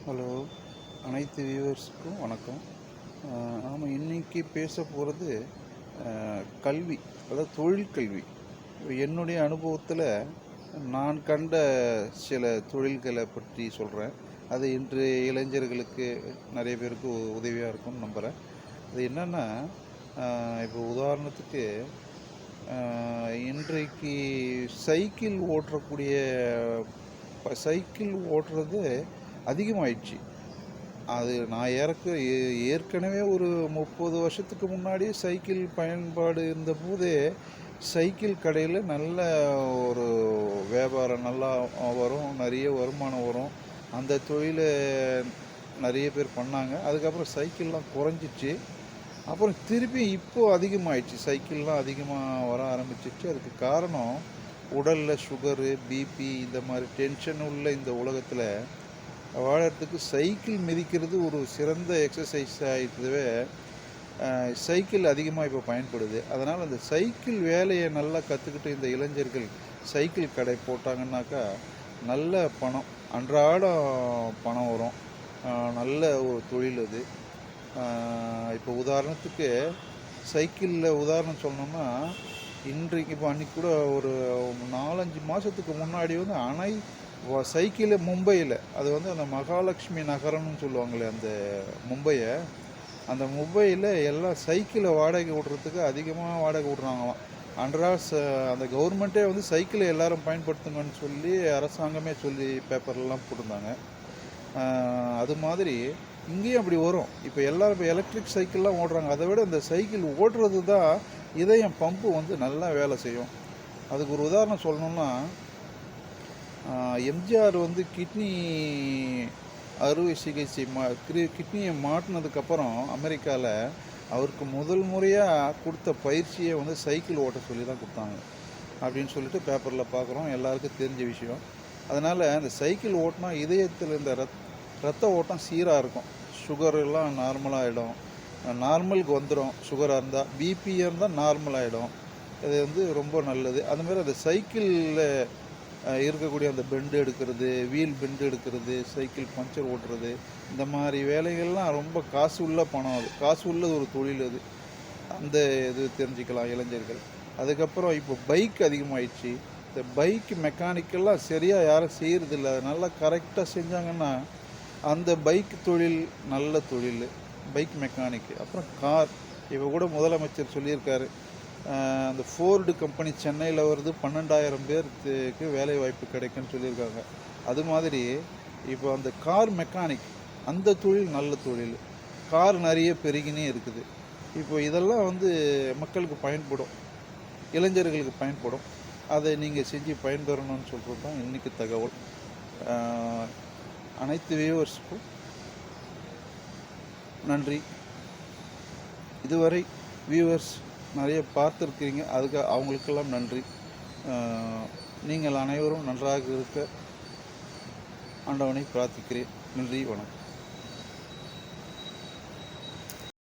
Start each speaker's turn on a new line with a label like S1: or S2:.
S1: Hello, அனைத்து வியூவர்ஸுக்கும் வணக்கம். நாம் இன்றைக்கி பேச போகிறது கல்வி, அதாவது தொழில்கல்வி. என்னுடைய அனுபவத்தில் நான் கண்ட சில தொழில்களை பற்றி சொல்கிறேன். அது இன்று இளைஞர்களுக்கு நிறைய பேருக்கு உதவியாக இருக்கும்னு நம்புகிறேன். அது என்னென்னா, இப்போ உதாரணத்துக்கு இன்றைக்கு சைக்கிள் ஓட்டுறது அதிகமாயிடுச்சு. அது நான் ஏற்கனவே ஒரு 30 வருஷத்துக்கு முன்னாடி சைக்கிள் பயன்பாடு இருந்தபோதே சைக்கிள் கடையில் நல்ல ஒரு வியாபாரம் நல்லா வரும், நிறைய வருமானம் வரும். அந்த தொழிலை நிறைய பேர் பண்ணாங்க. அதுக்கப்புறம் சைக்கிள்லாம் குறைஞ்சிச்சு. அப்புறம் திருப்பி இப்போது அதிகமாகிடுச்சு, சைக்கிள்லாம் அதிகமாக வர ஆரம்பிச்சிச்சு. அதுக்கு காரணம் உடலில் சுகரு, பிபி, இந்த மாதிரி டென்ஷன் உள்ள இந்த உலகத்தில் வாழறதுக்கு சைக்கிள் மிதிக்கிறது ஒரு சிறந்த எக்ஸசைஸ் ஆகிட்டதுவே சைக்கிள் அதிகமாக இப்போ பயன்படுது. அதனால் அந்த சைக்கிள் வேலையை நல்லா கற்றுக்கிட்டு இந்த இளைஞர்கள் சைக்கிள் கடை போட்டாங்கன்னாக்கா நல்ல பணம், அன்றாடம் பணம் வரும். நல்ல ஒரு தொழில் அது. இப்போ உதாரணத்துக்கு சைக்கிளில் உதாரணம் சொல்லணும்னா, இன்றைக்கு இப்போ அன்றைக்கி கூட ஒரு 4-5 மாதத்துக்கு முன்னாடி சைக்கிள் மும்பையில், அது அந்த மகாலட்சுமி நகரம்னு சொல்லுவாங்களே அந்த மும்பையை, அந்த மும்பையில் எல்லாம் சைக்கிளை வாடகை விடுறதுக்கு அதிகமாக வாடகை விட்றாங்களாம். அந்த கவர்மெண்ட்டே சைக்கிளை எல்லோரும் பயன்படுத்துங்கன்னு சொல்லி அரசாங்கமே சொல்லி பேப்பர்லாம் போட்டிருந்தாங்க. அது மாதிரி இங்கேயும் அப்படி வரும். இப்போ எல்லோரும் எலக்ட்ரிக் சைக்கிள்லாம் ஓடுறாங்க. அதை விட இந்த சைக்கிள் ஓடுறது தான் இதயம் பம்பு நல்லா வேலை செய்யும். அதுக்கு ஒரு உதாரணம் சொல்லணுன்னா, எம்ஜிஆர் கிட்னி அறுவை சிகிச்சை கிட்னியை மாட்டினதுக்கப்புறம் அமெரிக்காவில் அவருக்கு முதல் முறையாக கொடுத்த பயிற்சியை சைக்கிள் ஓட்ட சொல்லி தான் கொடுத்தாங்க அப்படின்னு சொல்லிட்டு பேப்பரில் பார்க்குறோம். எல்லாருக்கும் தெரிஞ்ச விஷயம். அதனால் அந்த சைக்கிள் ஓட்டினா இதயத்தில் இந்த ரத்த ஓட்டம் சீராக இருக்கும். சுகர் எல்லாம் நார்மலாகிடும், நார்மலுக்கு வந்துடும். சுகராக இருந்தால், பிபியாக இருந்தால் நார்மலாகிடும். இது ரொம்ப நல்லது. அதுமாதிரி அந்த சைக்கிளில் இருக்கக்கூடிய அந்த பெண்டு எடுக்கிறது, வீல் பெண்டு எடுக்கிறது, சைக்கிள் பஞ்சர் ஓட்டுறது, இந்த மாதிரி வேலைகள்லாம் ரொம்ப காசு உள்ள பணம். அது காசு உள்ளது ஒரு தொழில். அது அந்த இது தெரிஞ்சுக்கலாம் இளைஞர்கள். அதுக்கப்புறம் இப்போ பைக் அதிகமாகிடுச்சு. இந்த பைக் மெக்கானிக்கெல்லாம் சரியாக யாரும் செய்கிறதில்ல. அது நல்லா கரெக்டாக செஞ்சாங்கன்னா அந்த பைக் தொழில் நல்ல தொழில், பைக் மெக்கானிக்கு. அப்புறம் கார், இப்போ கூட முதலமைச்சர் சொல்லியிருக்காரு, அந்த ஃபோர்டு கம்பெனி சென்னையில் 12,000 பேருக்கு வேலை வாய்ப்பு கிடைக்குன்னு சொல்லியிருக்காங்க. அது மாதிரி இப்போ அந்த கார் மெக்கானிக், அந்த தொழில் நல்ல தொழில். கார் நிறைய பெருகினே இருக்குது. இப்போ இதெல்லாம் மக்களுக்கு பயன்படும், இளைஞர்களுக்கு பயன்படும். அதை நீங்கள் செஞ்சு பயன்பெறணும்னு சொல்கிறது தான் இன்றைக்கி தகவல். அனைத்து வியூவர்ஸுக்கும் நன்றி. இதுவரை வியூவர்ஸ் நிறைய பார்த்துருக்கிறீங்க, அதுக்கு அவங்களுக்கெல்லாம் நன்றி. நீங்கள் அனைவரும் நன்றாக இருக்க ஆண்டவனை பிரார்த்திக்கிறேன். நன்றி, வணக்கம்.